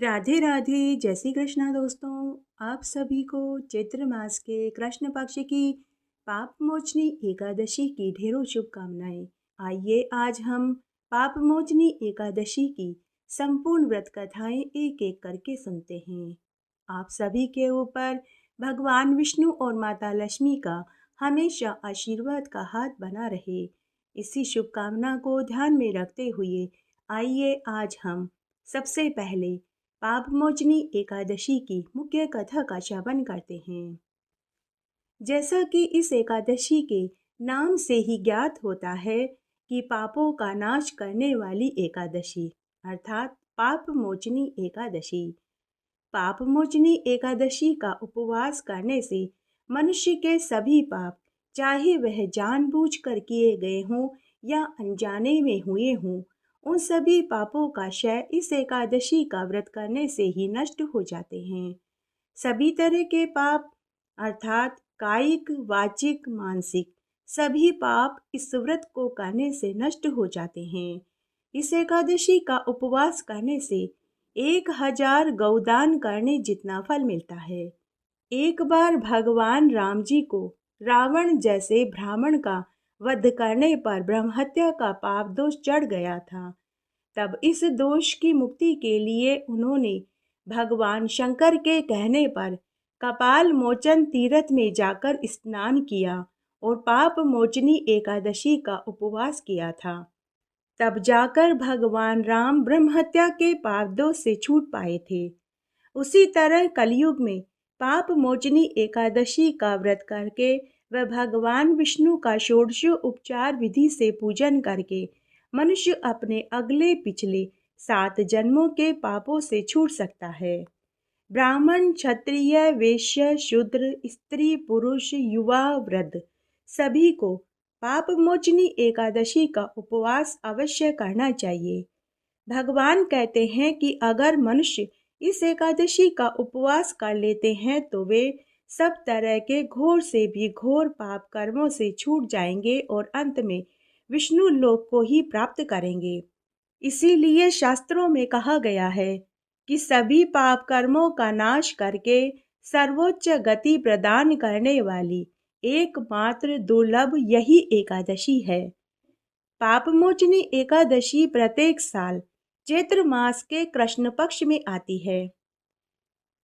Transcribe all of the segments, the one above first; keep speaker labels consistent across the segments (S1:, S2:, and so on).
S1: राधे राधे। जय श्री कृष्णा दोस्तों, आप सभी को चैत्र मास के कृष्ण पक्ष की पाप मोचनी एकादशी की ढेरों शुभकामनाएं। आइए आज हम पाप मोचनी एकादशी की संपूर्ण व्रत कथाएं एक एक करके सुनते हैं। आप सभी के ऊपर भगवान विष्णु और माता लक्ष्मी का हमेशा आशीर्वाद का हाथ बना रहे, इसी शुभकामना को ध्यान में रखते हुए आइए आज हम सबसे पहले पापमोचनी एकादशी की मुख्य कथा का श्रवण करते हैं। जैसा कि इस एकादशी के नाम से ही ज्ञात होता है कि पापों का नाश करने वाली एकादशी अर्थात पापमोचनी एकादशी। पापमोचनी एकादशी का उपवास करने से मनुष्य के सभी पाप, चाहे वह जानबूझकर किए गए हों या अनजाने में हुए हों, उन सभी पापों का क्षय इस एकादशी का व्रत करने से ही नष्ट हो जाते हैं। सभी तरह के पाप अर्थात कायिक, वाचिक, मानसिक सभी पाप इस व्रत को करने से नष्ट हो जाते हैं। इस एकादशी का उपवास करने से 1000 गौदान करने जितना फल मिलता है। एक बार भगवान राम जी को रावण जैसे ब्राह्मण का वध करने पर ब्रह्महत्या का पाप दोष चढ़ गया था। तब इस दोष की मुक्ति के लिए उन्होंने भगवान शंकर के कहने पर कपाल मोचन तीर्थ में जाकर स्नान किया और पाप मोचनी एकादशी का उपवास किया था। तब जाकर भगवान राम ब्रह्महत्या के पाप दोष से छूट पाए थे। उसी तरह कलयुग में पाप मोचनी एकादशी का व्रत करके वह भगवान विष्णु का षोडश उपचार विधि से पूजन करके मनुष्य अपने अगले पिछले 7 जन्मों के पापों से छूट सकता है। ब्राह्मण, क्षत्रिय, वैश्य, शूद्र, स्त्री, पुरुष, युवा, वृद्ध सभी को पाप मोचनी एकादशी का उपवास अवश्य करना चाहिए। भगवान कहते हैं कि अगर मनुष्य इस एकादशी का उपवास कर लेते हैं तो वे सब तरह के घोर से भी घोर पाप कर्मों से छूट जाएंगे और अंत में विष्णु लोक को ही प्राप्त करेंगे। इसीलिए शास्त्रों में कहा गया है कि सभी पाप कर्मों का नाश करके सर्वोच्च गति प्रदान करने वाली एकमात्र दुर्लभ यही एकादशी है। पापमोचनी एकादशी प्रत्येक साल चैत्र मास के कृष्ण पक्ष में आती है।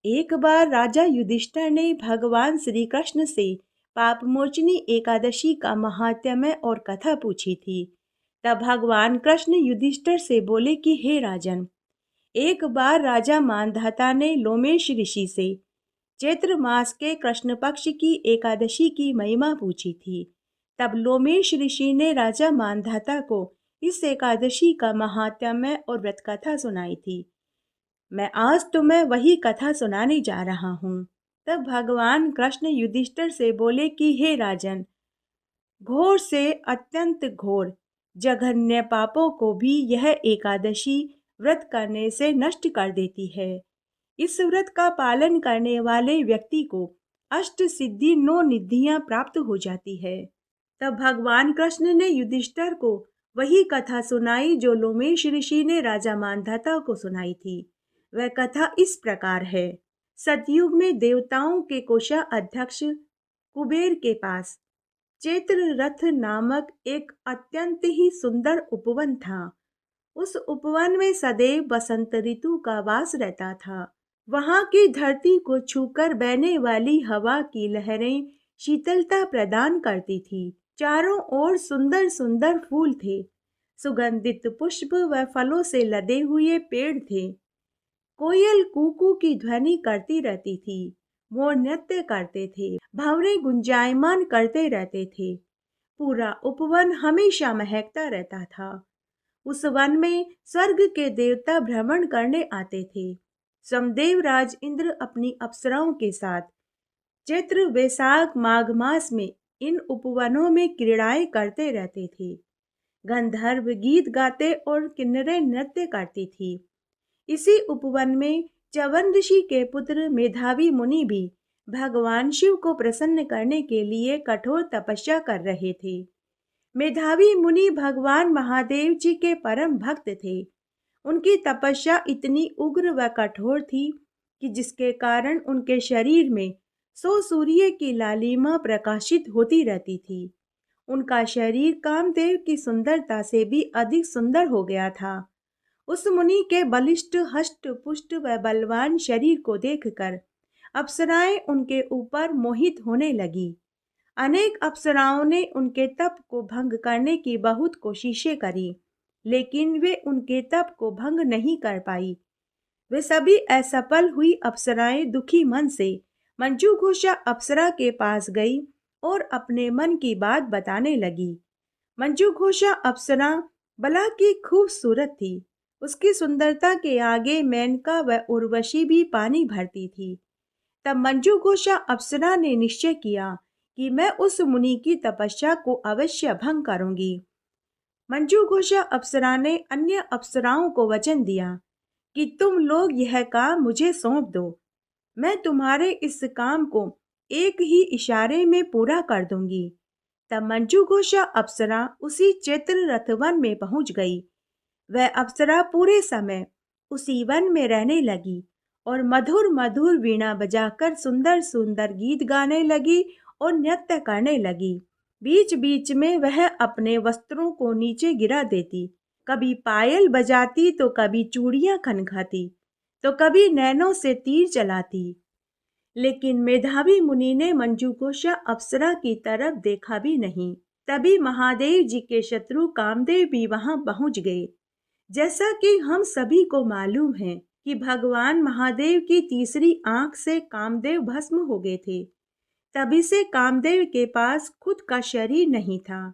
S1: एक बार राजा युधिष्ठिर ने भगवान श्री कृष्ण से पापमोचनी एकादशी का महात्म्य और कथा पूछी थी। तब भगवान कृष्ण युधिष्ठिर से बोले कि हे राजन, एक बार राजा मानधाता ने लोमेश ऋषि से चैत्र मास के कृष्ण पक्ष की एकादशी की महिमा पूछी थी। तब लोमेश ऋषि ने राजा मानधाता को इस एकादशी का महात्म्य और व्रत कथा सुनाई थी। मैं आज तुम्हें वही कथा सुनाने जा रहा हूँ। तब भगवान कृष्ण युधिष्ठिर से बोले कि हे राजन, घोर से अत्यंत घोर जघन्य पापों को भी यह एकादशी व्रत करने से नष्ट कर देती है। इस व्रत का पालन करने वाले व्यक्ति को अष्ट सिद्धि 9 निधियां प्राप्त हो जाती है। तब भगवान कृष्ण ने युधिष्ठिर को वही कथा सुनाई जो लोमेश ऋषि ने राजा मानधाता को सुनाई थी। वह कथा इस प्रकार है। सतयुग में देवताओं के कोषाध्यक्ष कुबेर के पास चैत्र रथ नामक एक अत्यंत ही सुंदर उपवन था। उस उपवन में सदैव बसंत ऋतु का वास रहता था। वहां की धरती को छूकर बहने वाली हवा की लहरें शीतलता प्रदान करती थी। चारों ओर सुंदर सुंदर फूल थे, सुगंधित पुष्प व फलों से लदे हुए पेड़ थे। कोयल कूकू की ध्वनि करती रहती थी, मोर नृत्य करते थे, भंवरे गुंजायमान करते रहते थे। पूरा उपवन हमेशा महकता रहता था। उस वन में स्वर्ग के देवता भ्रमण करने आते थे। समदेव राज इंद्र अपनी अप्सराओं के साथ चैत्र, वैशाख, माघ मास में इन उपवनों में क्रीड़ाएं करते रहते थे। गंधर्व गीत गाते और किन्नरें नृत्य करती थी। इसी उपवन में च्यवन ऋषि के पुत्र मेधावी मुनि भी भगवान शिव को प्रसन्न करने के लिए कठोर तपस्या कर रहे थे। मेधावी मुनि भगवान महादेव जी के परम भक्त थे। उनकी तपस्या इतनी उग्र व कठोर थी कि जिसके कारण उनके शरीर में सौ सूर्य की लालिमा प्रकाशित होती रहती थी। उनका शरीर कामदेव की सुंदरता से भी अधिक सुंदर हो गया था। उस मुनि के बलिष्ठ हष्ट पुष्ट व बलवान शरीर को देखकर अप्सराएं उनके ऊपर मोहित होने लगी। अनेक अप्सराओं ने उनके तप को भंग करने की बहुत कोशिशें करी, लेकिन वे उनके तप को भंग नहीं कर पाई। वे सभी असफल हुई अप्सराएं दुखी मन से मंजूघोषा अप्सरा के पास गई और अपने मन की बात बताने लगी। मंजूघोषा अप्सरा बला की खूबसूरत थी। उसकी सुंदरता के आगे मेनका व उर्वशी भी पानी भरती थी। तब मंजूघोषा अप्सरा ने निश्चय किया कि मैं उस मुनि की तपस्या को अवश्य भंग करूंगी। मंजूघोषा अप्सरा ने अन्य अप्सराओं को वचन दिया कि तुम लोग यह काम मुझे सौंप दो। मैं तुम्हारे इस काम को एक ही इशारे में पूरा कर दूंगी। तब मंजूघोषा अप्सरा उसी चैत्र रथवन में पहुंच गई। वह अप्सरा पूरे समय उसी वन में रहने लगी और मधुर मधुर वीणा बजाकर सुंदर सुंदर गीत गाने लगी और नृत्य करने लगी। बीच बीच में वह अपने वस्त्रों को नीचे गिरा देती, कभी पायल बजाती तो कभी चूड़ियां खनखाती तो कभी नैनों से तीर चलाती। लेकिन मेधावी मुनि ने मंजूघोषा अप्सरा की तरफ देखा भी नहीं। तभी महादेव जी के शत्रु कामदेव भी वहां पहुंच गए। जैसा कि हम सभी को मालूम है कि भगवान महादेव की तीसरी आंख से कामदेव भस्म हो गए थे। तभी से कामदेव के पास खुद का शरीर नहीं था,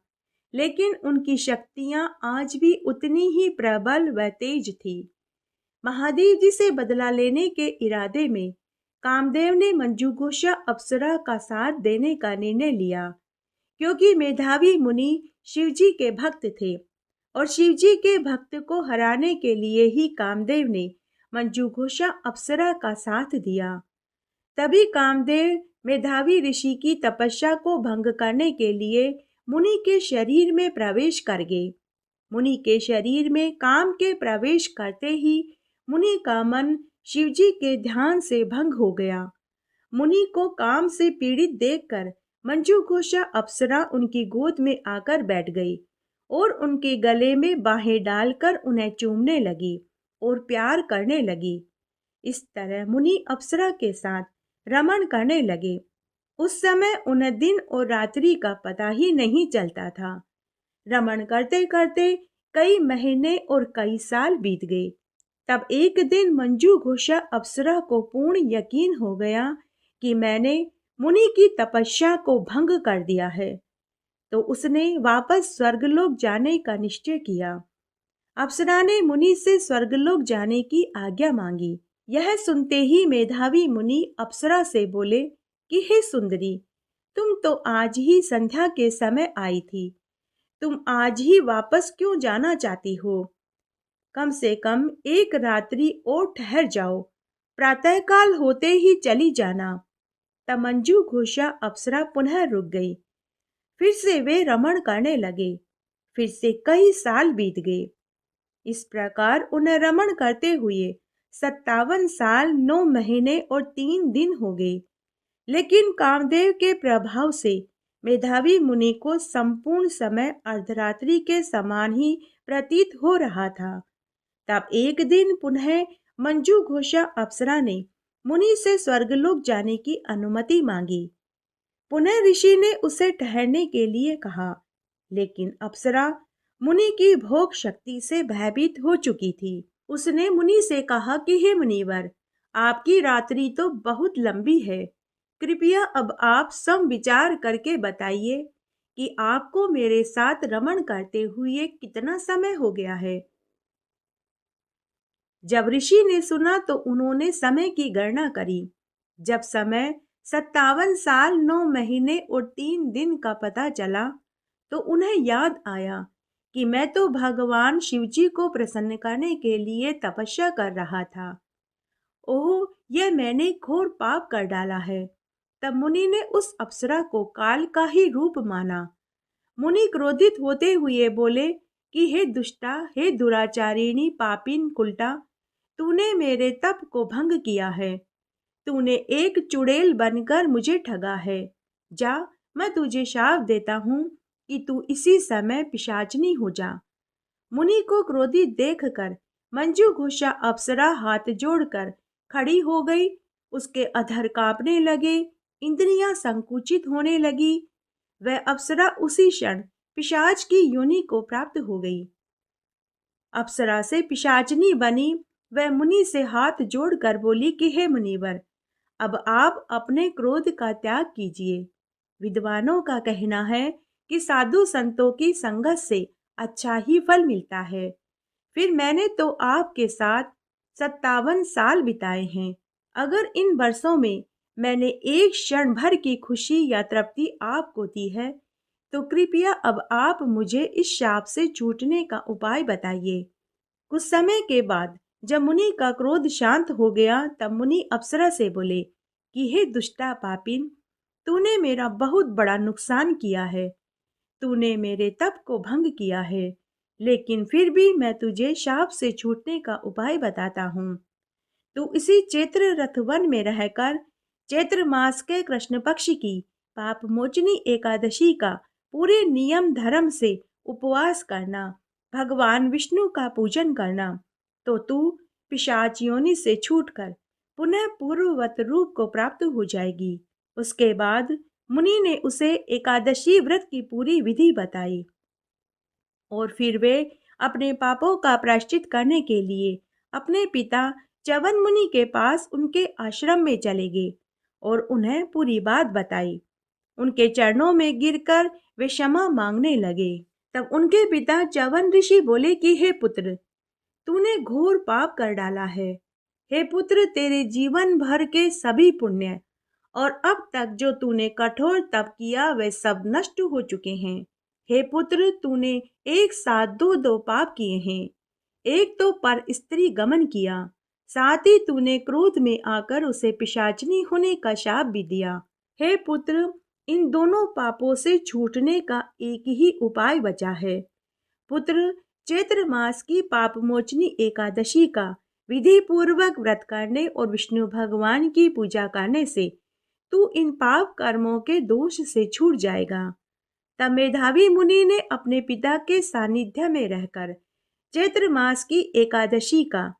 S1: लेकिन उनकी शक्तियां आज भी उतनी ही प्रबल व तेज थी। महादेव जी से बदला लेने के इरादे में कामदेव ने मंजूघोषा अप्सरा का साथ देने का निर्णय लिया, क्योंकि मेधावी मुनि शिवजी के भक्त थे और शिवजी के भक्त को हराने के लिए ही कामदेव ने मंजूघोषा अप्सरा का साथ दिया। तभी कामदेव मेधावी ऋषि की तपस्या को भंग करने के लिए मुनि के शरीर में प्रवेश कर गए। मुनि के शरीर में काम के प्रवेश करते ही मुनि का मन शिवजी के ध्यान से भंग हो गया। मुनि को काम से पीड़ित देखकर मंजूघोषा अप्सरा उनकी गोद में आकर बैठ गई और उनके गले में बाहें डालकर उन्हें चूमने लगी और प्यार करने लगी। इस तरह मुनि अप्सरा के साथ रमण करने लगे। उस समय उन्हें दिन और रात्रि का पता ही नहीं चलता था। रमण करते करते कई महीने और कई साल बीत गए। तब एक दिन मंजूघोषा अप्सरा को पूर्ण यकीन हो गया कि मैंने मुनि की तपस्या को भंग कर दिया है, तो उसने वापस स्वर्गलोक जाने का निश्चय किया। अप्सरा ने मुनि से स्वर्गलोक जाने की आज्ञा मांगी। यह सुनते ही मेधावी मुनि अप्सरा से बोले कि हे सुंदरी, तुम तो आज ही संध्या के समय आई थी। तुम आज ही वापस क्यों जाना चाहती हो? कम से कम एक रात्रि और ठहर जाओ, प्रातःकाल होते ही चली जाना। तब मंजूघोषा अप्सरा पुनः रुक गई। फिर से वे रमण करने लगे। फिर से कई साल बीत गए। इस प्रकार उन्हें रमण करते हुए 57 साल 9 महीने और 3 दिन हो गए। लेकिन कामदेव के प्रभाव से मेधावी मुनि को संपूर्ण समय अर्धरात्रि के समान ही प्रतीत हो रहा था। तब एक दिन पुनः मंजूघोषा अप्सरा ने मुनि से स्वर्गलोक जाने की अनुमति मांगी। पुनः ऋषि ने उसे ठहरने के लिए कहा, लेकिन अप्सरा मुनि की भोग शक्ति से भयभीत हो चुकी थी। उसने मुनि से कहा कि हे मुनिवर, आपकी रात्रि तो बहुत लंबी है। कृपया अब आप सम विचार करके बताइए कि आपको मेरे साथ रमण करते हुए कितना समय हो गया है। जब ऋषि ने सुना तो उन्होंने समय की गणना करी। जब समय 57 साल 9 महीने और 3 दिन का पता चला तो उन्हें याद आया कि मैं तो भगवान शिवजी को प्रसन्न करने के लिए तपस्या कर रहा था। ओह, यह मैंने घोर पाप कर डाला है। तब मुनि ने उस अप्सरा को काल का ही रूप माना। मुनि क्रोधित होते हुए बोले कि हे दुष्टा, हे दुराचारिणी, पापिन कुलटा, तूने मेरे तप को भंग किया है। तूने एक चुड़ैल बनकर मुझे ठगा है। जा, मैं तुझे शाप देता हूँ कि तू इसी समय पिशाचनी हो जा। मुनि को क्रोधित देखकर मंजू घोषा अप्सरा हाथ जोड़कर खड़ी हो गई। उसके अधर कांपने लगे, इंद्रियां संकुचित होने लगी। वह अप्सरा उसी क्षण पिशाच की योनि को प्राप्त हो गई। अप्सरा से पिशाचनी बनी वह मुनि से हाथ जोड़कर बोली कि हे मुनिवर, अब आप अपने क्रोध का त्याग कीजिए। विद्वानों का कहना है कि साधु संतों की संगत से अच्छा ही फल मिलता है। फिर मैंने तो आपके साथ 57 साल बिताए हैं। अगर इन वर्षों में मैंने एक क्षण भर की खुशी या तृप्ति आपको दी है, तो कृपया अब आप मुझे इस शाप से छूटने का उपाय बताइए। कुछ समय के बाद जब मुनि का क्रोध शांत हो गया, तब मुनि अप्सरा से बोले कि हे दुष्टा पापिन, तूने मेरा बहुत बड़ा नुकसान किया है। तूने मेरे तप को भंग किया है, लेकिन फिर भी मैं तुझे शाप से छूटने का उपाय बताता हूँ। तू इसी चैत्र रथ वन में रहकर चैत्र मास के कृष्ण पक्ष की पाप मोचनी एकादशी का पूरे नियम धर्म से उपवास करना, भगवान विष्णु का पूजन करना, तो तू पिशाच योनि से छूटकर पुनः पूर्ववत रूप को प्राप्त हो जाएगी। उसके बाद मुनि ने उसे एकादशी व्रत की पूरी विधि बताई और फिर वे अपने पापों का प्रायश्चित करने के लिए अपने पिता च्यवन मुनि के पास उनके आश्रम में चले गए और उन्हें पूरी बात बताई। उनके चरणों में गिरकर वे क्षमा मांगने लगे। तब उनके पिता च्यवन ऋषि बोले कि हे पुत्र, तूने घोर पाप कर डाला है। हे पुत्र, तेरे जीवन भर के सभी पुण्य और अब तक जो तूने कठोर तप किया वे सब नष्ट हो चुके हैं। हे पुत्र, तूने एक साथ दो दो पाप किए हैं। एक तो पर स्त्री गमन किया, साथ ही तूने क्रोध में आकर उसे पिशाचनी होने का शाप भी दिया। हे पुत्र, इन दोनों पापों से छूटने का एक ही उपाय बचा है। पुत्र, चैत्र मास की पाप मोचनी एकादशी का विधि पूर्वक व्रत करने और विष्णु भगवान की पूजा करने से तू इन पाप कर्मों के दोष से छूट जाएगा। तब मेधावी मुनि ने अपने पिता के सानिध्य में रहकर चैत्र मास की एकादशी का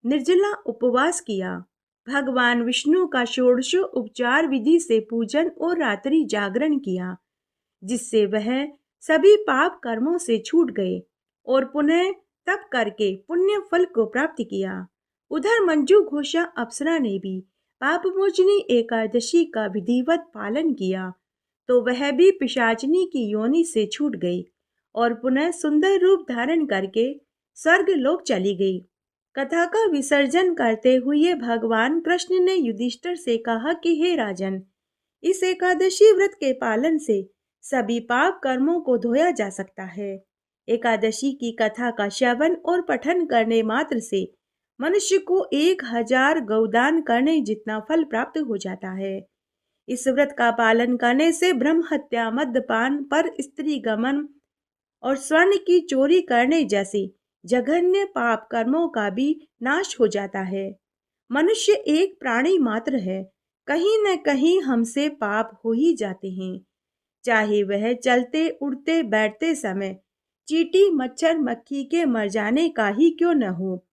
S1: निर्जला उपवास किया। भगवान विष्णु का षोडशो उपचार विधि से पूजन और रात्रि जागरण किया, जिससे वह सभी पाप कर्मों से छूट गए और पुनः तप करके पुण्य फल को प्राप्त किया। उधर मंजू घोषा अप्सरा ने भी पाप मोचनी एकादशी का विधिवत पालन किया, तो वह भी पिशाचनी की योनि से छूट गई और पुनः सुंदर रूप धारण करके स्वर्ग लोक चली गई। कथा का विसर्जन करते हुए भगवान कृष्ण ने युधिष्ठिर से कहा कि हे राजन, इस एकादशी व्रत के पालन से सभी पाप कर्मों को धोया जा सकता है। एकादशी की कथा का श्रवण और पठन करने मात्र से मनुष्य को 1000 गौदान करने जितना फल प्राप्त हो जाता है। इस व्रत का पालन करने से ब्रह्म हत्या, मद्यपान, पर स्त्री गमन और स्वर्ण की चोरी करने जैसी जघन्य पाप कर्मों का भी नाश हो जाता है। मनुष्य एक प्राणी मात्र है, कहीं न कहीं हमसे पाप हो ही जाते हैं, चाहे वह चलते उड़ते बैठते समय चींटी मच्छर मक्खी के मर जाने का ही क्यों न हो,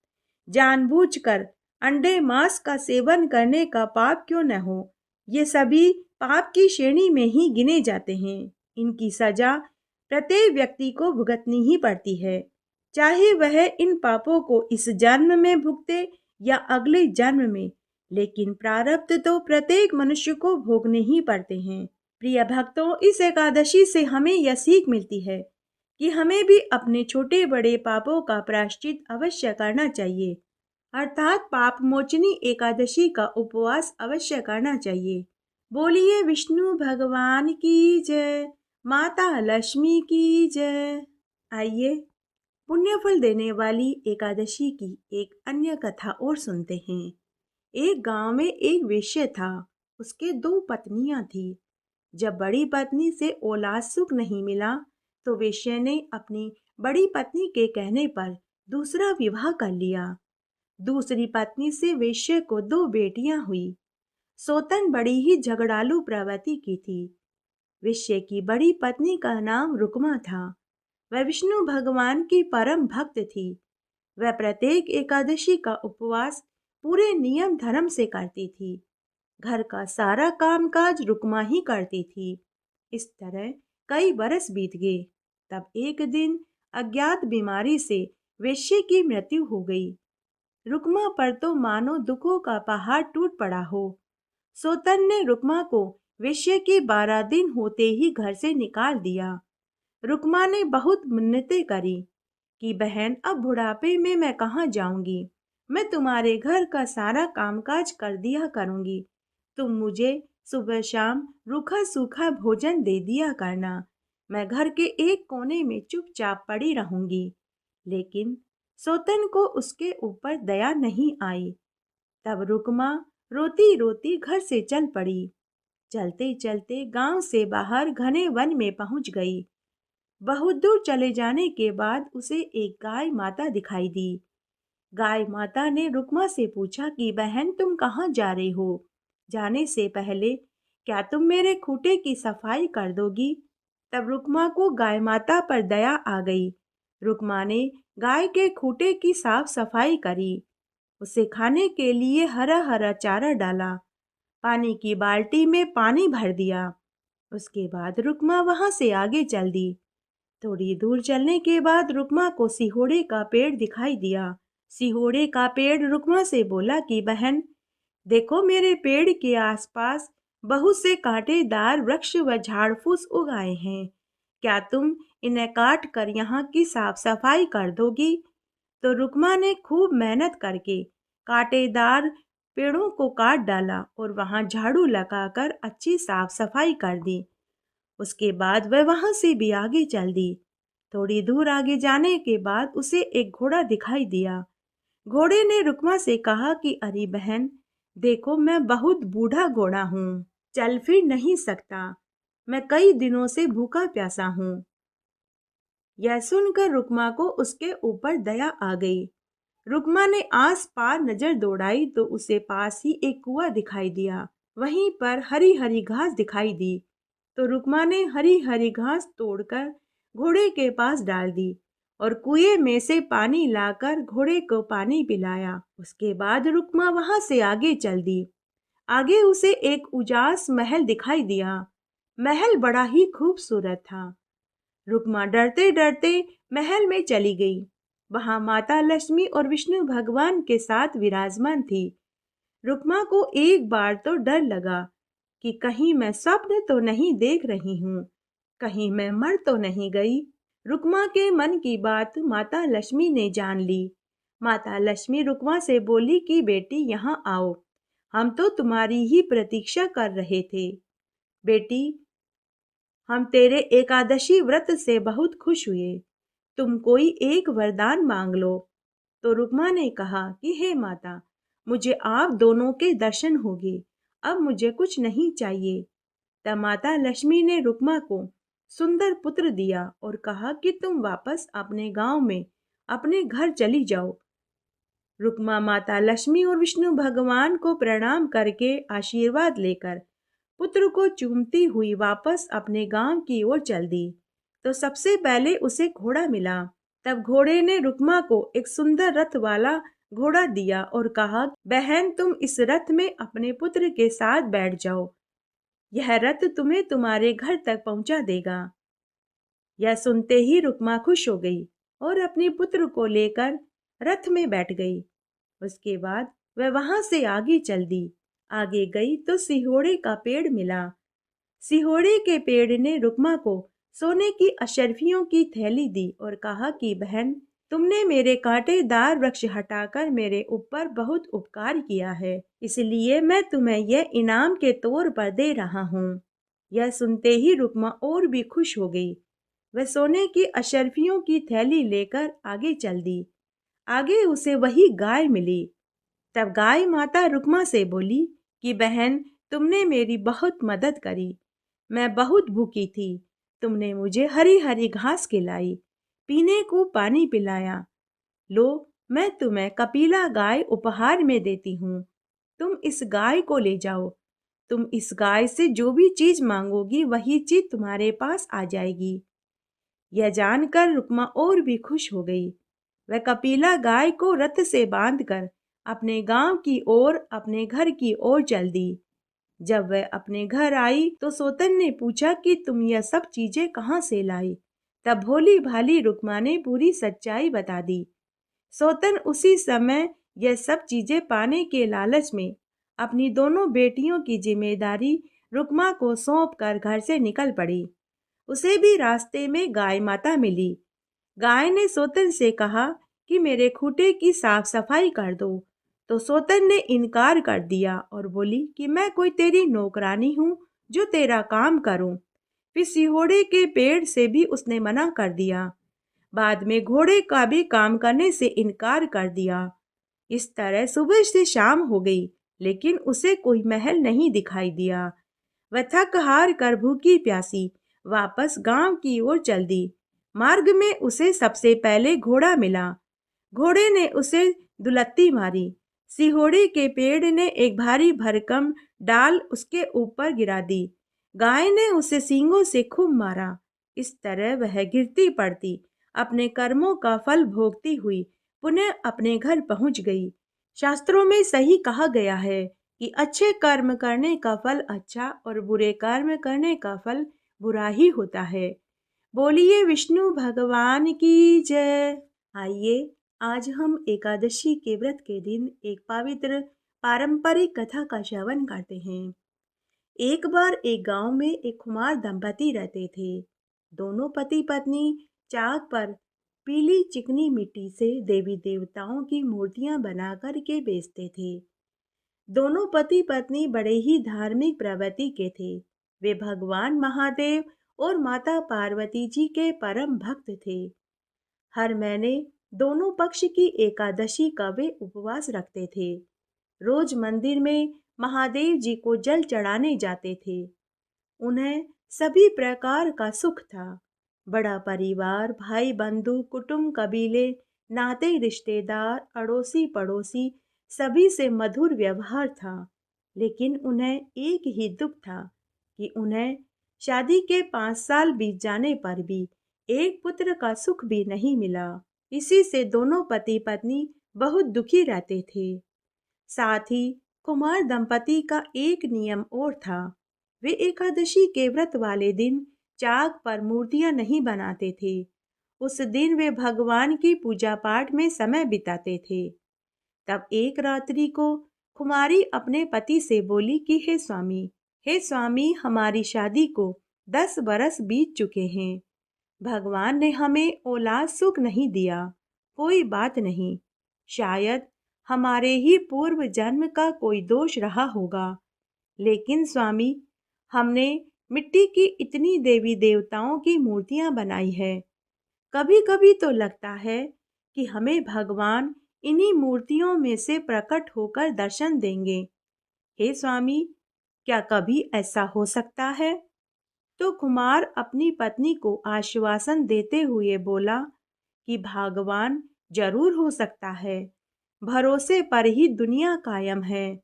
S1: जानबूझकर अंडे मांस का सेवन करने का पाप क्यों न हो, ये सभी पाप की श्रेणी में ही गिने जाते हैं। इनकी सजा प्रत्येक व्यक्ति को भुगतनी ही पड़ती है, चाहे वह इन पापों को इस जन्म में भुगते या अगले जन्म में, लेकिन प्रारब्ध तो प्रत्येक मनुष्य को भोगने ही पड़ते हैं। प्रिय भक्तों, इस एकादशी से हमें यह सीख मिलती है कि हमें भी अपने छोटे बड़े पापों का प्रायश्चित अवश्य करना चाहिए, अर्थात पाप मोचनी एकादशी का उपवास अवश्य करना चाहिए। बोलिए विष्णु भगवान की जय, माता लक्ष्मी की जय। आइए पुण्य फल देने वाली एकादशी की एक अन्य कथा और सुनते हैं। एक गांव में एक वेश्या था। उसके 2 पत्नियां थी। जब बड़ी पत्नी से औलाद सुख नहीं मिला, तो वेश्या ने अपनी बड़ी पत्नी के कहने पर दूसरा विवाह कर लिया। दूसरी पत्नी से वेश्या को 2 बेटियां हुई। सोतन बड़ी ही झगड़ालू प्रवृत्ति की थी। वेश्या की बड़ी पत्नी का नाम रुक्मा था। वह विष्णु भगवान की परम भक्त थी। वह प्रत्येक एकादशी का उपवास पूरे नियम धर्म से करती थी। घर का सारा कामकाज रुक्मा ही करती थी। इस तरह कई बरस बीत गए। तब एक दिन अज्ञात बीमारी से वेश्या की मृत्यु हो गई। रुक्मा पर तो मानो दुखों का पहाड़ टूट पड़ा हो। सोतन ने रुक्मा को वेश्या के 12 दिन होते ही घर से निकाल दिया। रुक्मा ने बहुत मिन्नतें करी कि बहन, अब बुढ़ापे में मैं कहाँ जाऊंगी। मैं तुम्हारे घर का सारा कामकाज कर दिया करूंगी। तुम मुझे सुबह शाम रूखा सूखा भोजन दे दिया करना। मैं घर के एक कोने में चुपचाप पड़ी रहूंगी। लेकिन सोतन को उसके ऊपर दया नहीं आई। तब रुक्मा रोती रोती घर से चल पड़ी। चलते चलते गांव से बाहर घने वन में पहुंच गई। बहुत दूर चले जाने के बाद उसे एक गाय माता दिखाई दी। गाय माता ने रुक्मा से पूछा कि बहन, तुम कहाँ जा रही हो? जाने से पहले क्या तुम मेरे खूंटे की सफाई कर दोगी? तब रुक्मा को गाय माता पर दया आ गई। रुक्मा ने गाय के खूंटे की साफ सफाई करी। उसे खाने के लिए हरा हरा चारा डाला। पानी की बाल्टी में पानी भर दिया। उसके बाद रुक्मा वहां से आगे चल दी। थोड़ी दूर चलने के बाद रुक्मा को सिहोड़े का पेड़ दिखाई दिया। सिहोड़े का पेड़ रुक्मा से बोला कि बहन, देखो, मेरे पेड़ के आसपास बहुत से कांटेदार वृक्ष व झाड़ फूस उगाए हैं। क्या तुम इन्हें काट कर यहाँ की साफ सफाई कर दोगी? तो रुक्मा ने खूब मेहनत करके कांटेदार पेड़ों को काट डाला और वहां झाड़ू लगाकर अच्छी साफ सफाई कर दी। उसके बाद वह वहां से भी आगे चल दी। थोड़ी दूर आगे जाने के बाद उसे एक घोड़ा दिखाई दिया। घोड़े ने रुक्मा से कहा कि अरे बहन, देखो, मैं बहुत बूढ़ा घोड़ा हूँ, चल फिर नहीं सकता। मैं कई दिनों से भूखा प्यासा हूँ। यह सुनकर रुक्मा को उसके ऊपर दया आ गई। रुक्मा ने आस पार नजर दौड़ाई तो उसे पास ही एक कुआं दिखाई दिया। वहीं पर हरी हरी घास दिखाई दी। तो रुक्मा ने हरी हरी घास तोड़कर घोड़े के पास डाल दी और कुएं में से पानी लाकर घोड़े को पानी पिलाया। उसके बाद रुक्मा वहां से आगे चल दी। आगे उसे एक उजास महल दिखाई दिया। महल बड़ा ही खूबसूरत था। रुक्मा डरते डरते महल में चली गई। वहां माता लक्ष्मी और विष्णु भगवान के साथ विराजमान थी। रुक्मा को एक बार तो डर लगा कि कहीं मैं स्वप्न तो नहीं देख रही हूँ, कहीं मैं मर तो नहीं गई। रुक्मा के मन की बात माता लक्ष्मी ने जान ली। माता लक्ष्मी रुक्मा से बोली कि बेटी, यहाँ आओ, हम तो तुम्हारी ही प्रतीक्षा कर रहे थे। बेटी, हम तेरे एकादशी व्रत से बहुत खुश हुए। तुम कोई एक वरदान मांग लो। तो रुक्मा ने कहा कि हे माता, मुझे आप दोनों के दर्शन होंगे, अब मुझे कुछ नहीं चाहिए। तब माता लक्ष्मी ने रुक्मा को सुंदर पुत्र दिया और कहा कि तुम वापस अपने गांव में अपने घर चली जाओ। रुक्मा माता लक्ष्मी और विष्णु भगवान को प्रणाम करके आशीर्वाद लेकर पुत्र को चूमती हुई वापस अपने गांव की ओर चल दी। तो सबसे पहले उसे घोड़ा मिला। तब घोड़े ने रुक्मा को एक सुंदर रथ वाला घोड़ा दिया और कहा, बहन, तुम इस रथ में अपने पुत्र के साथ बैठ जाओ। यह रथ तुम्हें तुम्हारे घर तक पहुंचा देगा। यह सुनते ही रुक्मा खुश हो गई और अपने पुत्र को लेकर रथ में बैठ गई। उसके बाद वह वहां से आगे चल दी। आगे गई तो सिहोड़े का पेड़ मिला। सिहोड़े के पेड़ ने रुक्मा को सोने की अशर्फियों की थैली दी और कहा कि बहन, तुमने मेरे कांटेदार वृक्ष हटाकर मेरे ऊपर बहुत उपकार किया है, इसलिए मैं तुम्हें यह इनाम के तौर पर दे रहा हूँ। यह सुनते ही रुक्मा और भी खुश हो गई। वह सोने की अशर्फियों की थैली लेकर आगे चल दी। आगे उसे वही गाय मिली। तब गाय माता रुक्मा से बोली कि बहन, तुमने मेरी बहुत मदद करी। मैं बहुत भूखी थी, तुमने मुझे हरी हरी घास खिलाई। पीने को पानी पिलाया। लो, मैं तुम्हें कपिला गाय उपहार में देती हूँ। तुम इस गाय को ले जाओ। तुम इस गाय से जो भी चीज मांगोगी वही चीज तुम्हारे पास आ जाएगी। यह जानकर रुक्मा और भी खुश हो गई। वह कपिला गाय को रथ से बांधकर अपने गांव की ओर, अपने घर की ओर चल दी। जब वह अपने घर आई तो सोतन ने पूछा कि तुम यह सब चीजें कहाँ से लाई। तब भोली भाली रुक्मा ने पूरी सच्चाई बता दी। सोतन उसी समय यह सब चीजें पाने के लालच में अपनी दोनों बेटियों की जिम्मेदारी रुक्मा को सौंप कर घर से निकल पड़ी। उसे भी रास्ते में गाय माता मिली। गाय ने सोतन से कहा कि मेरे खूंटे की साफ सफाई कर दो। तो सोतन ने इनकार कर दिया और बोली कि मैं कोई तेरी नौकरानी हूँ जो तेरा काम करूँ। फिर सिहोड़े के पेड़ से भी उसने मना कर दिया। बाद में घोड़े का भी काम करने से इनकार कर दिया। इस तरह सुबह से शाम हो गई, लेकिन उसे कोई महल नहीं दिखाई दिया। वह थक हार कर भूखी प्यासी वापस गांव की ओर चल दी। मार्ग में उसे सबसे पहले घोड़ा मिला। घोड़े ने उसे दुलत्ती मारी। सिहोड़े के पेड़ ने एक भारी भरकम डाल उसके ऊपर गिरा दी। गाय ने उसे सींगों से खूब मारा। इस तरह वह गिरती पड़ती अपने कर्मों का फल भोगती हुई पुनः अपने घर पहुंच गई। शास्त्रों में सही कहा गया है कि अच्छे कर्म करने का फल अच्छा और बुरे कर्म करने का फल बुरा ही होता है। बोलिए विष्णु भगवान की जय। आइए आज हम एकादशी के व्रत के दिन एक पवित्र पारंपरिक कथा का श्रवण करते हैं। एक बार एक गांव में एक खुमार दंपति रहते थे। दोनों पति पत्नी चाक पर पीली चिकनी मिट्टी से देवी देवताओं की मूर्तियां बना कर के बेचते थे। दोनों पति पत्नी बड़े ही धार्मिक प्रवृत्ति के थे। वे भगवान महादेव और माता पार्वती जी के परम भक्त थे। हर महीने दोनों पक्ष की एकादशी का वे उपवास रखते थे। रोज मंदिर में महादेव जी को जल चढ़ाने जाते थे। उन्हें सभी प्रकार का सुख था। बड़ा परिवार, भाई बंधु, कुटुंब, कबीले, नाते रिश्तेदार, अड़ोसी पड़ोसी सभी से मधुर व्यवहार था। लेकिन उन्हें एक ही दुख था कि उन्हें शादी के 5 साल बीत जाने पर भी एक पुत्र का सुख भी नहीं मिला। इसी से दोनों पति पत्नी बहुत दुखी रहते थे। साथ ही कुमार दंपति का एक नियम और था। वे एकादशी के व्रत वाले दिन चाक पर मूर्तियां नहीं बनाते थे। उस दिन वे भगवान की पूजा पाठ में समय बिताते थे। तब एक रात्रि को कुमारी अपने पति से बोली कि हे स्वामी, हमारी शादी को 10 बरस बीत चुके हैं। भगवान ने हमें औलाद सुख नहीं दिया। कोई बात नहीं, शायद हमारे ही पूर्व जन्म का कोई दोष रहा होगा। लेकिन स्वामी, हमने मिट्टी की इतनी देवी देवताओं की मूर्तियां बनाई है। कभी कभी तो लगता है कि हमें भगवान इन्हीं मूर्तियों में से प्रकट होकर दर्शन देंगे। हे स्वामी, क्या कभी ऐसा हो सकता है? तो कुमार अपनी पत्नी को आश्वासन देते हुए बोला कि भगवान जरूर हो सकता है। भरोसे पर ही दुनिया कायम है।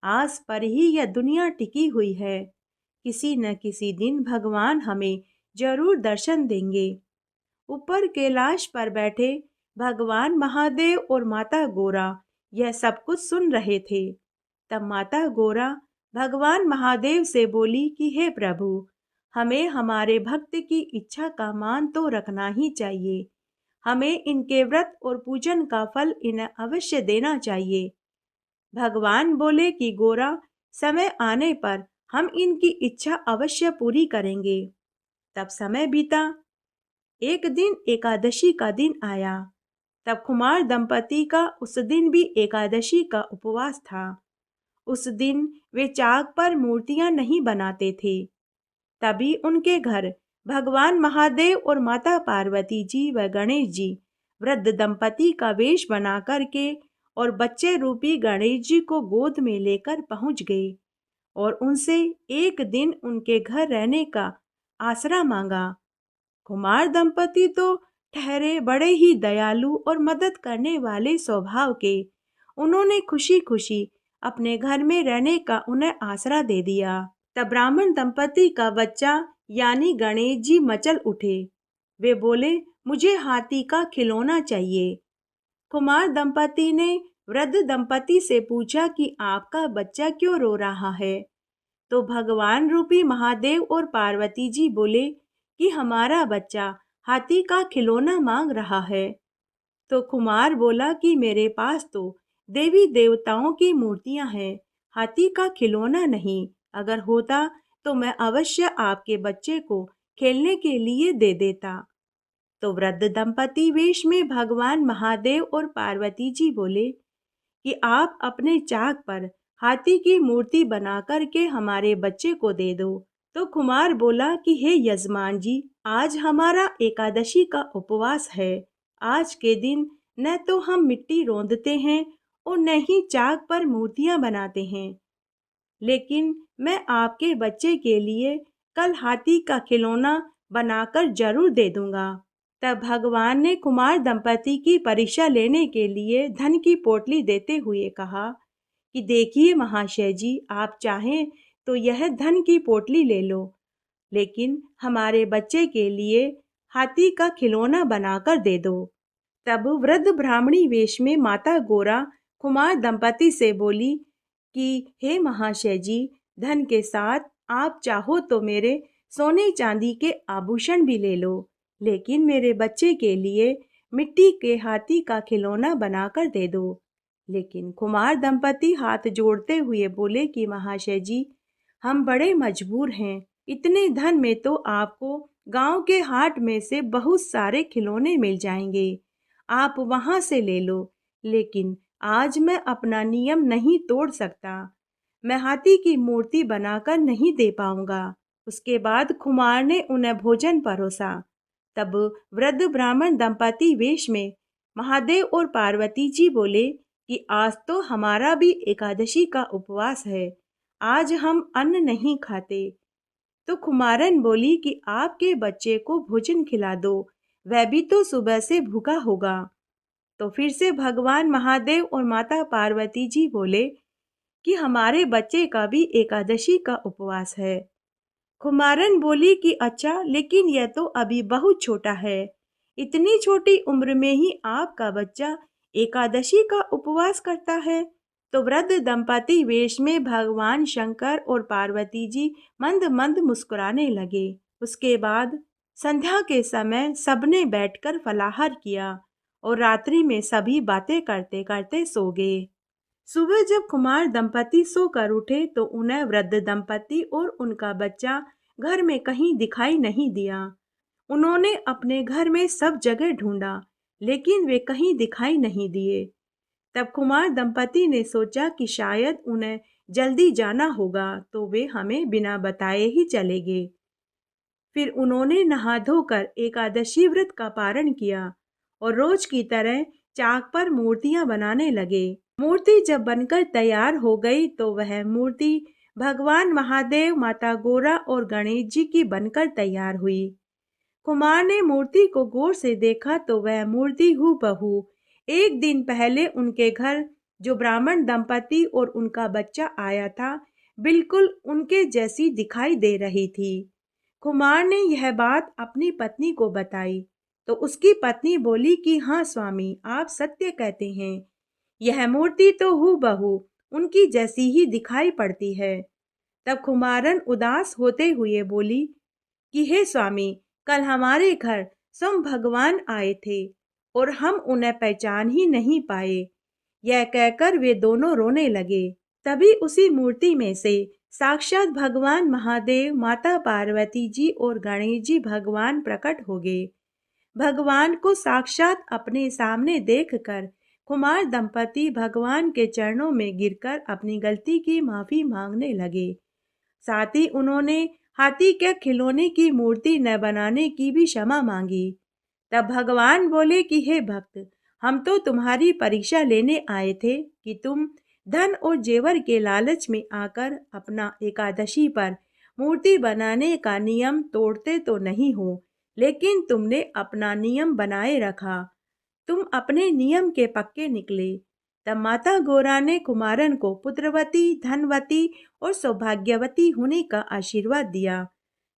S1: आस पर ही यह दुनिया टिकी हुई है। किसी न किसी दिन भगवान हमें जरूर दर्शन देंगे। ऊपर कैलाश पर बैठे भगवान महादेव और माता गौरा यह सब कुछ सुन रहे थे। तब माता गौरा भगवान महादेव से बोली कि हे प्रभु, हमें हमारे भक्त की इच्छा का मान तो रखना ही चाहिए। हमें इनके व्रत और पूजन का फल इन्हें अवश्य देना चाहिए। भगवान बोले कि गौरा, समय आने पर हम इनकी इच्छा अवश्य पूरी करेंगे। तब समय बीता। एक दिन एकादशी का दिन आया। तब कुमार दंपति का उस दिन भी एकादशी का उपवास था। उस दिन वे चाक पर मूर्तियां नहीं बनाते थे। तभी उनके घर भगवान महादेव और माता पार्वती जी व गणेश जी वृद्ध दंपति का वेश बना करके और बच्चे रूपी गणेश जी को गोद में लेकर पहुंच गए और उनसे एक दिन उनके घर रहने का आसरा मांगा। कुमार दंपति तो ठहरे बड़े ही दयालु और मदद करने वाले स्वभाव के। उन्होंने खुशी खुशी अपने घर में रहने का उन्हें आसरा दे दिया। तब ब्राह्मण दंपति का बच्चा यानी गणेश जी मचल उठे। वे बोले, मुझे हाथी का खिलौना चाहिए। कुमार दंपति ने वृद्ध दंपति से पूछा कि आपका बच्चा क्यों रो रहा है। तो भगवान रूपी महादेव और पार्वती जी बोले कि हमारा बच्चा हाथी का खिलौना मांग रहा है। तो कुमार बोला कि मेरे पास तो देवी देवताओं की मूर्तियां हैं, हाथी का खिलौना नहीं। अगर होता तो मैं अवश्य आपके बच्चे को खेलने के लिए दे देता। तो वृद्ध दंपति वेश में भगवान महादेव और पार्वती जी बोले कि आप अपने चाक पर हाथी की मूर्ति बना कर के हमारे बच्चे को दे दो। तो कुमार बोला कि हे यजमान जी, आज हमारा एकादशी का उपवास है। आज के दिन न तो हम मिट्टी रौंदते हैं और न ही चाक पर मूर्तियां बनाते हैं, लेकिन मैं आपके बच्चे के लिए कल हाथी का खिलौना बनाकर जरूर दे दूंगा। तब भगवान ने कुमार दंपति की परीक्षा लेने के लिए धन की पोटली देते हुए कहा कि देखिए महाशय जी, आप चाहें तो यह धन की पोटली ले लो, लेकिन हमारे बच्चे के लिए हाथी का खिलौना बनाकर दे दो। तब वृद्ध ब्राह्मणी वेश में माता गोरा कुमार दंपति से बोली कि हे महाशय जी, धन के साथ आप चाहो तो मेरे सोने चांदी के आभूषण भी ले लो, लेकिन मेरे बच्चे के लिए मिट्टी के हाथी का खिलौना बनाकर दे दो। लेकिन कुमार दंपति हाथ जोड़ते हुए बोले कि महाशय जी, हम बड़े मजबूर हैं। इतने धन में तो आपको गांव के हाट में से बहुत सारे खिलौने मिल जाएंगे, आप वहां से ले लो। लेकिन आज मैं अपना नियम नहीं तोड़ सकता, मैं हाथी की मूर्ति बनाकर नहीं दे पाऊंगा। उसके बाद कुमार ने उन्हें भोजन परोसा। तब वृद्ध ब्राह्मण दंपति वेश में महादेव और पार्वती जी बोले कि आज तो हमारा भी एकादशी का उपवास है, आज हम अन्न नहीं खाते। तो कुमारन बोली कि आपके बच्चे को भोजन खिला दो, वह भी तो सुबह से भूखा होगा। तो फिर से भगवान महादेव और माता पार्वती जी बोले कि हमारे बच्चे का भी एकादशी का उपवास है। कुमारन बोली कि अच्छा, लेकिन यह तो अभी बहुत छोटा है, इतनी छोटी उम्र में ही आपका बच्चा एकादशी का उपवास करता है। तो वृद्ध दंपति वेश में भगवान शंकर और पार्वती जी मंद मंद मुस्कुराने लगे। उसके बाद संध्या के समय सबने बैठकर फलाहार किया और रात्रि में सभी बातें करते करते सो गए। सुबह जब कुमार दंपति सोकर उठे तो उन्हें वृद्ध दंपति और उनका बच्चा घर में कहीं दिखाई नहीं दिया। उन्होंने अपने घर में सब जगह ढूंढा, लेकिन वे कहीं दिखाई नहीं दिए। तब कुमार दंपति ने सोचा कि शायद उन्हें जल्दी जाना होगा, तो वे हमें बिना बताए ही चले गए। फिर उन्होंने नहा धोकर एकादशी व्रत का पारण किया और रोज की तरह चाक पर मूर्तियां बनाने लगे। मूर्ति जब बनकर तैयार हो गई तो वह मूर्ति भगवान महादेव, माता गोरा और गणेश जी की बनकर तैयार हुई। कुमार ने मूर्ति को गौर से देखा तो वह मूर्ति हूबहू एक दिन पहले उनके घर जो ब्राह्मण दंपति और उनका बच्चा आया था, बिल्कुल उनके जैसी दिखाई दे रही थी। कुमार ने यह बात अपनी पत्नी को बताई तो उसकी पत्नी बोली कि हाँ स्वामी, आप सत्य कहते हैं, यह मूर्ति तो हूबहू उनकी जैसी ही दिखाई पड़ती है। तब कुमारन उदास होते हुए बोली कि हे स्वामी, कल हमारे घर स्वयं भगवान आए थे और हम उन्हें पहचान ही नहीं पाए। यह कहकर वे दोनों रोने लगे। तभी उसी मूर्ति में से साक्षात भगवान महादेव, माता पार्वती जी और गणेश जी भगवान प्रकट हो गए। भगवान को साक्षात अपने सामने देखकर कुमार दंपति भगवान के चरणों में गिरकर अपनी गलती की माफी मांगने लगे। साथ ही उन्होंने हाथी के खिलौने की मूर्ति न बनाने की भी क्षमा मांगी। तब भगवान बोले कि हे भक्त, हम तो तुम्हारी परीक्षा लेने आए थे कि तुम धन और जेवर के लालच में आकर अपना एकादशी पर मूर्ति बनाने का नियम तोड़ते तो नहीं हो, लेकिन तुमने अपना नियम बनाए रखा। तुम अपने नियम के पक्के निकले। तब माता गौरा ने कुमारन को पुत्रवती, धनवती और सौभाग्यवती होने का आशीर्वाद दिया।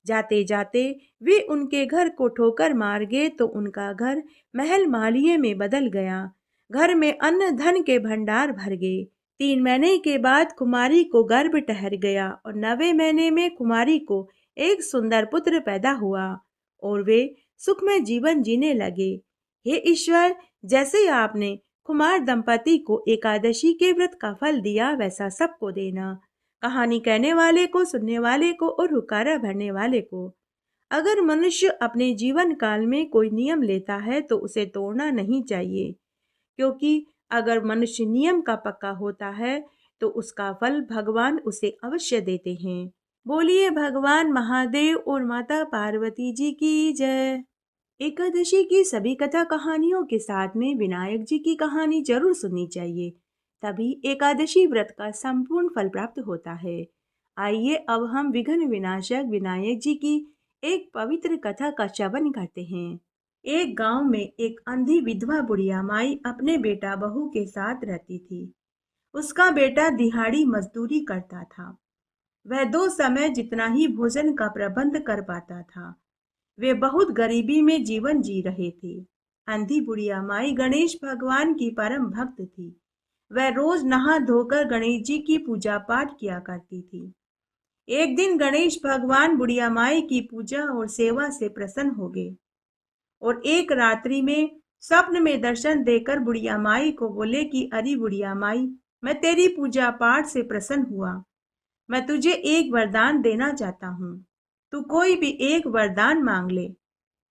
S1: जाते जाते वे उनके घर को ठोकर मार गए तो उनका घर महल मालिये में बदल गया। घर में अन्न धन के भंडार भर गए। 3 महीने के बाद कुमारी को गर्भ ठहर गया और 9वें महीने में कुमारी को एक सुंदर पुत्र पैदा हुआ और वे सुखमय जीवन जीने लगे। हे ईश्वर, जैसे आपने कुमार दंपति को एकादशी के व्रत का फल दिया, वैसा सबको देना। कहानी कहने वाले को, सुनने वाले को और हुक्कारा भरने वाले को। अगर मनुष्य अपने जीवन काल में कोई नियम लेता है तो उसे तोड़ना नहीं चाहिए, क्योंकि अगर मनुष्य नियम का पक्का होता है तो उसका फल भगवान उसे अवश्य देते हैं। बोलिए भगवान महादेव और माता पार्वती जी की जय। एकादशी की सभी कथा कहानियों के साथ में विनायक जी की कहानी जरूर सुननी चाहिए, तभी एकादशी व्रत का संपूर्ण फल प्राप्त होता है। आइए अब हम विघ्न विनाशक विनायक जी की एक पवित्र कथा का श्रवण करते हैं। एक गांव में एक अंधी विधवा बुढ़िया माई अपने बेटा बहू के साथ रहती थी। उसका बेटा दिहाड़ी मजदूरी करता था। वह 2 समय जितना ही भोजन का प्रबंध कर पाता था। वे बहुत गरीबी में जीवन जी रहे थे। अंधी बुढ़िया माई गणेश भगवान की परम भक्त थी। वह रोज नहा धोकर गणेश जी की पूजा पाठ किया करती थी। एक दिन गणेश भगवान बुढ़िया माई की पूजा और सेवा से प्रसन्न हो गए और एक रात्रि में स्वप्न में दर्शन देकर बुढ़िया माई को बोले कि अरे बुढ़िया माई, मैं तेरी पूजा पाठ से प्रसन्न हुआ। मैं तुझे एक वरदान देना चाहता हूँ। तू कोई भी एक वरदान मांग ले।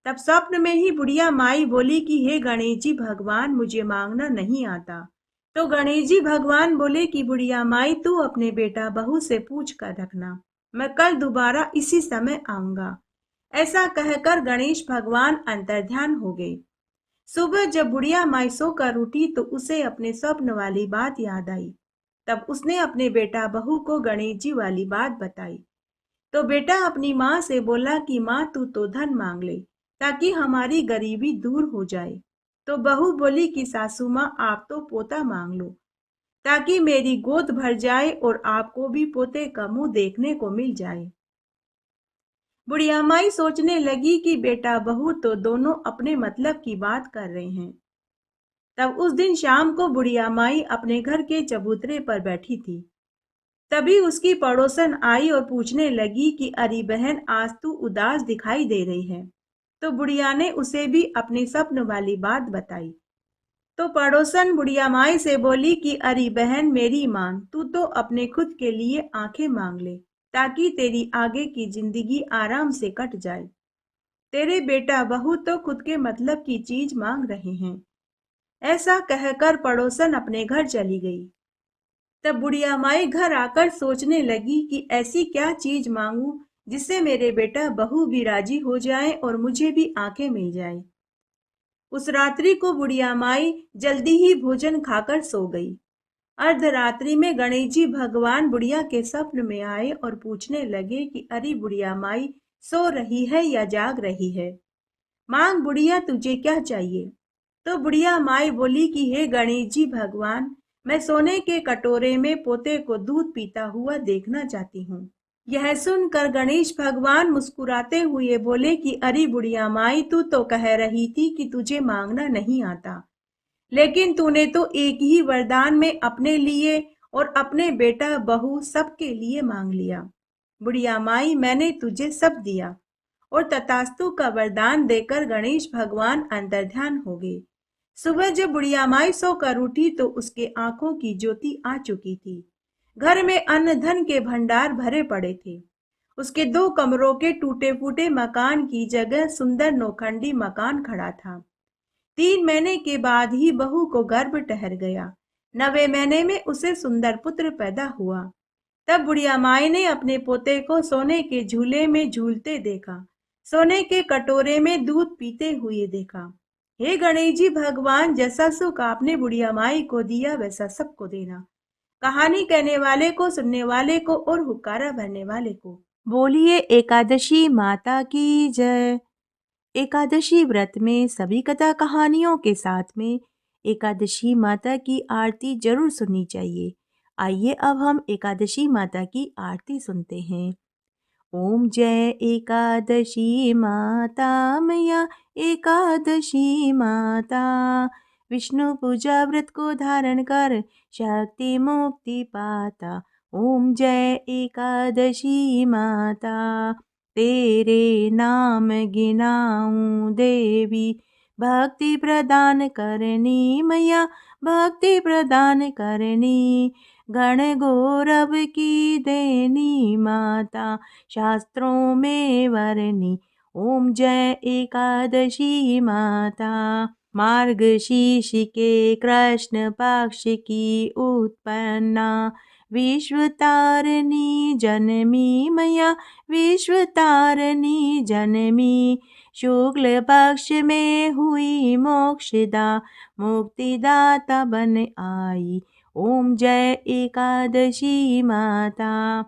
S1: तब स्वप्न में ही बुढ़िया माई बोली कि हे गणेश जी भगवान, मुझे मांगना नहीं आता। तो गणेश जी भगवान बोले कि बुढ़िया माई, तू अपने बेटा बहू से पूछ कर रखना, मैं कल दोबारा इसी समय आऊंगा। ऐसा कहकर गणेश भगवान अंतर्ध्यान हो गए। सुबह जब बुढ़िया माई सोकर उठी तो उसे अपने स्वप्न वाली बात याद आई। तब उसने अपने बेटा बहू को गणेश जी वाली बात बताई। तो बेटा अपनी माँ से बोला कि माँ, तू तो धन मांग ले ताकि हमारी गरीबी दूर हो जाए। तो बहू बोली कि सासू माँ, आप तो पोता मांग लो ताकि मेरी गोद भर जाए और आपको भी पोते का मुंह देखने को मिल जाए। बुढ़िया माई सोचने लगी कि बेटा बहू तो दोनों अपने मतलब की बात कर रहे हैं। तब उस दिन शाम को बुढ़िया माई अपने घर के चबूतरे पर बैठी थी। तभी उसकी पड़ोसन आई और पूछने लगी कि अरे बहन, आज तू उदास दिखाई दे रही है। तो बुढ़िया ने उसे भी अपनी स्वप्न वाली बात बताई। तो पड़ोसन बुढ़िया माई से बोली कि अरे बहन, मेरी मान, तू तो अपने खुद के लिए आंखें मांग ले ताकि तेरी आगे की जिंदगी आराम से कट जाए। तेरे बेटा बहू तो खुद के मतलब की चीज मांग रहे हैं। ऐसा कहकर पड़ोसन अपने घर चली गई। तब बुढ़िया माई घर आकर सोचने लगी कि ऐसी क्या चीज मांगू जिससे मेरे बेटा बहू भी राजी हो जाए और मुझे भी आंखें मिल जाए। उस रात्रि को बुढ़िया माई जल्दी ही भोजन खाकर सो गई। अर्धरात्रि में गणेश जी भगवान बुढ़िया के स्वप्न में आए और पूछने लगे कि अरे बुढ़िया माई, सो रही है या जाग रही है? मांग बुढ़िया, तुझे क्या चाहिए? तो बुढ़िया माई बोली कि हे गणेश जी भगवान, मैं सोने के कटोरे में पोते को दूध पीता हुआ देखना चाहती हूँ। यह सुनकर गणेश भगवान मुस्कुराते हुए बोले कि अरे बुढ़िया माई, तू तो कह रही थी कि तुझे मांगना नहीं आता, लेकिन तूने तो एक ही वरदान में अपने लिए और अपने बेटा बहू सबके लिए मांग लिया। बुढ़िया माई, मैंने तुझे सब दिया। और तथास्तु का वरदान देकर गणेश भगवान अंतर्ध्यान हो गए। सुबह जब बुढ़िया माई सोकर उठी तो उसके आंखों की ज्योति आ चुकी थी। घर में अन्न धन के भंडार भरे पड़े थे। उसके 2 कमरों के टूटे फूटे मकान की जगह सुंदर नौखंडी मकान खड़ा था। 3 महीने के बाद ही बहू को गर्भ ठहर गया। 9वें महीने में उसे सुंदर पुत्र पैदा हुआ। तब बुढ़िया माई ने अपने पोते को सोने के झूले में झूलते देखा, सोने के कटोरे में दूध पीते हुए देखा। हे गणेश जी भगवान, जैसा सुख आपने बुढ़िया माई को दिया वैसा सबको देना। कहानी कहने वाले को, सुनने वाले को और हुक्कारा भरने वाले को। बोलिए एकादशी माता की जय। एकादशी व्रत में सभी कथा कहानियों के साथ में एकादशी माता की आरती जरूर सुननी चाहिए। आइए अब हम एकादशी माता की आरती सुनते हैं। ओम जय एकादशी माता मैया एकादशी माता, विष्णु पूजा व्रत को धारण कर शक्ति मुक्ति पाता। ओम जय एकादशी माता, तेरे नाम गिनाऊं देवी, भक्ति प्रदान करनी मैया भक्ति प्रदान करनी। गण गौरव की देनी माता, शास्त्रों में वरनी। ओम जय एकादशी माता, मार्गशीर्ष के कृष्ण पक्ष की उत्पन्ना, विश्व तारिणी जनमी मैया विश्व तारिणी जनमी। शुक्ल पक्ष में हुई मोक्षदा, मुक्तिदाता बन आई। ओम जय एकादशी माता,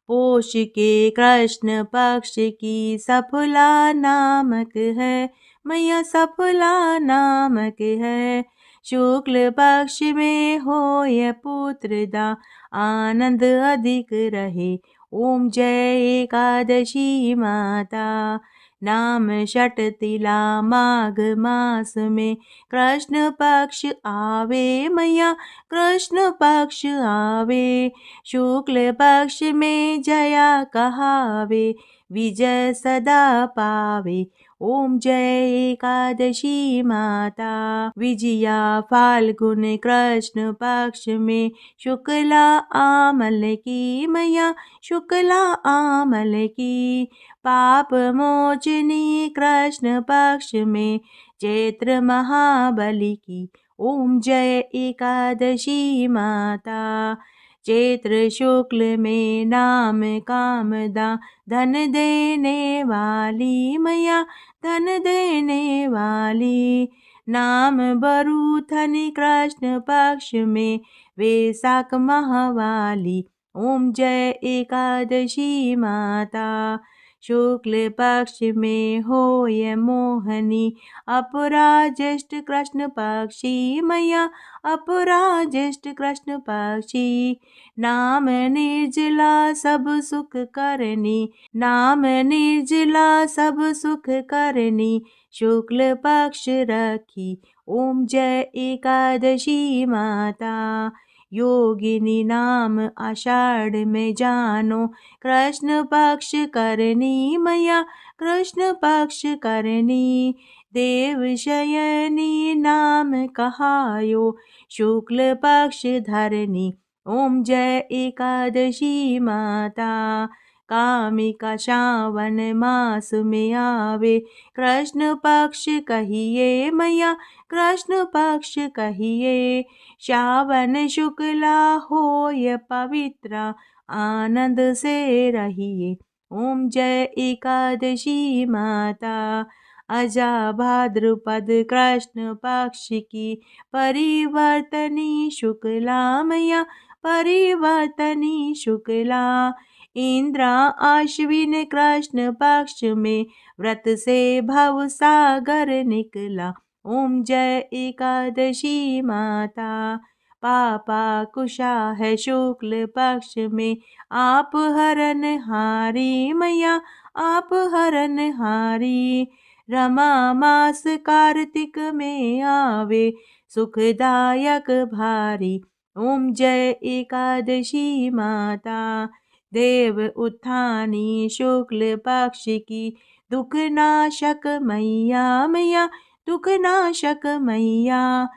S1: पोष के कृष्ण पक्ष की सफला नामक है मैया सफला नामक है। शुक्ल पक्ष में होय पुत्रदा, आनंद अधिक रहे। ओम जय एकादशी माता, नाम षट तिला माघ मास में कृष्ण पक्ष आवे मैया कृष्ण पक्ष आवे। शुक्ल पक्ष में जया कहावे, विजय सदा पावे। ओम जय एकादशी माता, विजया फाल्गुन कृष्ण पक्ष में शुक्ला आमल की मैया शुक्ला आमल की। पाप मोचनी कृष्ण पक्ष में चैत्र महाबली की। ओम जय एकादशी माता, चैत्र शुक्ल में नाम कामदा, धन देने वाली मैया धन देने वाली। नाम बरूथन कृष्ण पक्ष में वैशाख महवाली। ओम जय एकादशी माता, शुक्ल पक्ष में होय मोहनी, अपरा ज्येष्ठ कृष्ण पक्षी मैया अपरा ज्येष्ठ कृष्ण पक्षी। नाम निर्जला सब सुख करनी, नाम निर्जला सब सुख करनी, शुक्ल पक्ष रखी। ओम जय एकादशी माता, योगिनी नाम आषाढ़ में जानो, कृष्ण पक्ष करनी मैया कृष्ण पक्ष करनी। देव शयनी नाम कहायो, शुक्ल पक्ष धरनी। ओम जय एकादशी माता, कामिका श्रावण मास में आवे, कृष्ण पक्ष कहिए मैया कृष्ण पक्ष कहिए। श्रावण शुक्ला होय पवित्रा, आनंद से रहिए। ओम जय एकादशी माता, अजा भाद्रपद कृष्ण पक्ष की परिवर्तनी शुक्ला मैया परिवर्तनी शुक्ला। इंद्रा आश्विन कृष्ण पक्ष में व्रत से भव सागर निकला। ओम जय एकादशी माता, पापा कुशा है शुक्ल पक्ष में, आप हरन हारी मैया आप हरन हारी। रमा मास कार्तिक में आवे, सुखदायक भारी। ओम जय एकादशी माता, देव उत्थानी शुक्ल पक्ष की, दुख नाशक मैया मैया दुख नाशक मैया।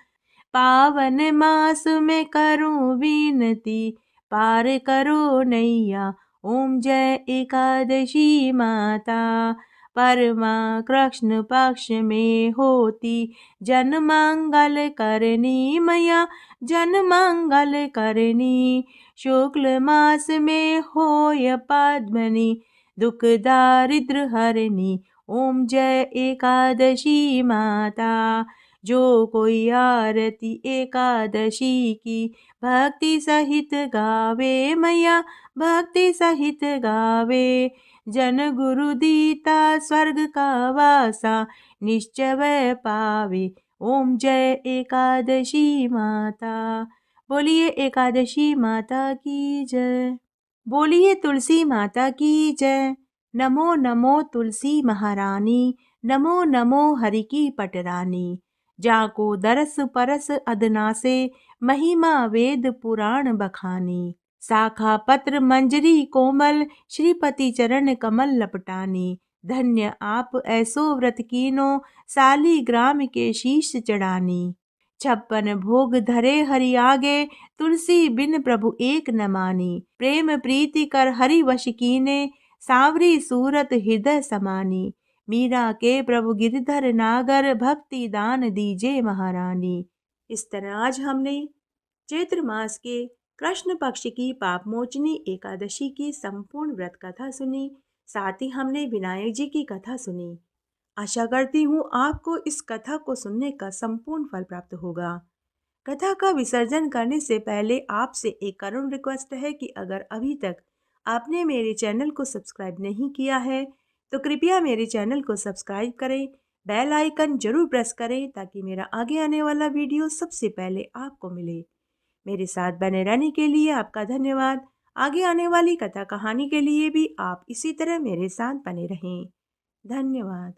S1: पावन मास में करूं विनती, पार करो नैया। ओम जय एकादशी माता, परमा कृष्ण पक्ष में होती, जन मंगल करनी मैया जन मंगल करनी। शुक्ल मास में होय पद्मनी, दुख दारिद्र हरनी। ओम जय एकादशी माता, जो कोई आरती एकादशी की भक्ति सहित गावे मैया भक्ति सहित गावे। जन गुरु दीता स्वर्ग का वासा निश्चय वह पावे। ओम जय एकादशी माता। बोलिए एकादशी माता की जय। बोलिए तुलसी माता की जय। नमो नमो तुलसी महारानी, नमो नमो हरि की पटरानी। जाको दरस परस अदनासे, महिमा वेद पुराण बखानी। शाखा पत्र मंजरी कोमल, श्रीपति चरण कमल लपटानी। धन्य आप ऐसो व्रत कीनो, शालीग्राम के शीश चढ़ानी। 56 भोग धरे हरि आगे, तुलसी बिन प्रभु एक न मानी। प्रेम प्रीति कर हरि वश कीने, सांवरी सूरत हृदय समानी। मीरा के प्रभु गिरधर नागर, भक्ति दान दीजे महारानी। इस तरह आज हमने चैत्र मास के कृष्ण पक्ष की पाप मोचनी एकादशी की संपूर्ण व्रत कथा सुनी। साथ ही हमने विनायक जी की कथा सुनी। आशा करती हूँ आपको इस कथा को सुनने का संपूर्ण फल प्राप्त होगा। कथा का विसर्जन करने से पहले आपसे एक करुण रिक्वेस्ट है कि अगर अभी तक आपने मेरे चैनल को सब्सक्राइब नहीं किया है तो कृपया मेरे चैनल को सब्सक्राइब करें, बेल आइकन जरूर प्रेस करें ताकि मेरा आगे आने वाला वीडियो सबसे पहले आपको मिले। मेरे साथ बने रहने के लिए आपका धन्यवाद। आगे आने वाली कथा कहानी के लिए भी आप इसी तरह मेरे साथ बने रहें। धन्यवाद।